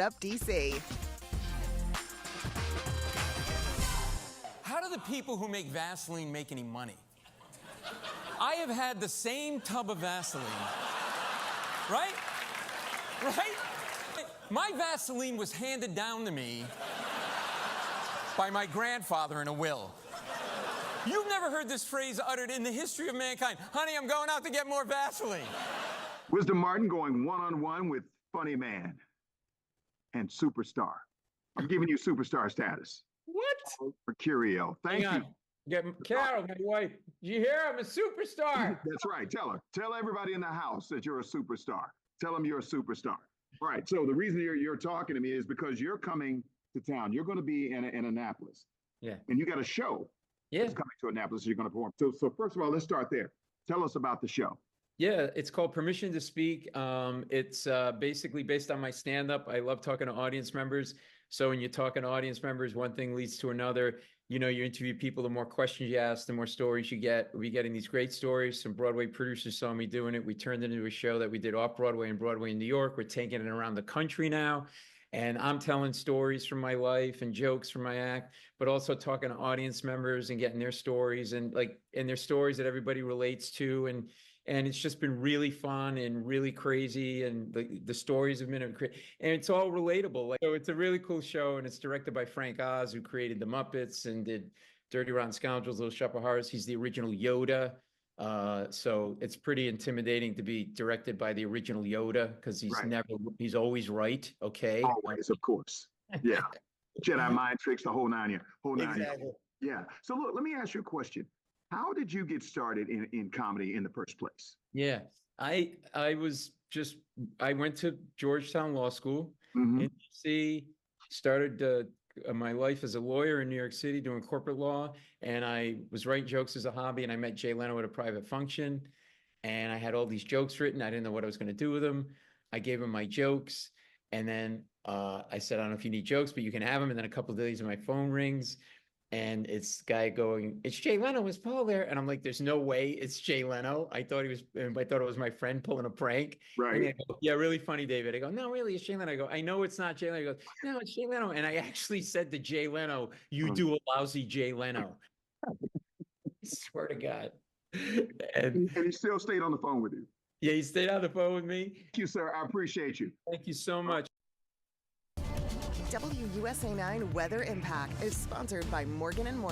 Up DC. How do the people who make Vaseline make any money? I have had the same tub of Vaseline, right? Right? My Vaseline was handed down to me by my grandfather in a will. You've never heard this phrase uttered in the history of mankind. Honey, I'm going out to get more Vaseline. Wisdom Martin going one-on-one with Funny Man and Superstar. I'm giving you superstar status. What? Mercurio. Thank you. Get Carol, my wife. Did you hear? I'm a superstar. That's right. Tell her. Tell everybody in the house that you're a superstar. Tell them you're a superstar. All right. So the reason you're talking to me is because you're coming to town. You're going to be in Annapolis. Yeah. And you got a show. Yeah. That's coming to Annapolis. You're going to perform. So first of all, let's start there. Tell us about the show. Yeah, it's called Permission to Speak. It's basically based on my stand-up. I love talking to audience members. So when you're talking to audience members, one thing leads to another. You know, you interview people, the more questions you ask, the more stories you get. We're getting these great stories. Some Broadway producers saw me doing it. We turned it into a show that we did off-Broadway and Broadway in New York. We're taking it around the country now. And I'm telling stories from my life and jokes from my act, but also talking to audience members and getting their stories and their stories that everybody relates to. And it's just been really fun and really crazy. And the stories have been, and it's all relatable. So it's a really cool show. And it's directed by Frank Oz, who created The Muppets and did Dirty Rotten Scoundrels, Little Shop of Horrors. He's the original Yoda. So it's pretty intimidating to be directed by the original Yoda because he's always right. Okay. Always, of course. Yeah. Jedi mind tricks, the whole nine. Exactly. Yeah. So look, let me ask you a question. How did you get started in comedy in the first place? Yeah, I went to Georgetown Law School in DC, started my life as a lawyer in New York City doing corporate law, and I was writing jokes as a hobby, and I met Jay Leno at a private function, and I had all these jokes written. I didn't know what I was going to do with them. I gave him my jokes, and then I said, I don't know if you need jokes, but you can have them. And then a couple of days, my phone rings. And it's guy going, it's Jay Leno, is Paul there? And I'm like, there's no way it's Jay Leno. I thought it was my friend pulling a prank. Right. And I go, yeah, really funny, David. I go, no, really, it's Jay Leno. I go, I know it's not Jay Leno. He goes, no, it's Jay Leno. And I actually said to Jay Leno, you do a lousy Jay Leno. I swear to God. And he still stayed on the phone with you. Yeah, he stayed on the phone with me. Thank you, sir. I appreciate you. Thank you so much. WUSA 9 Weather Impact is sponsored by Morgan & Morgan.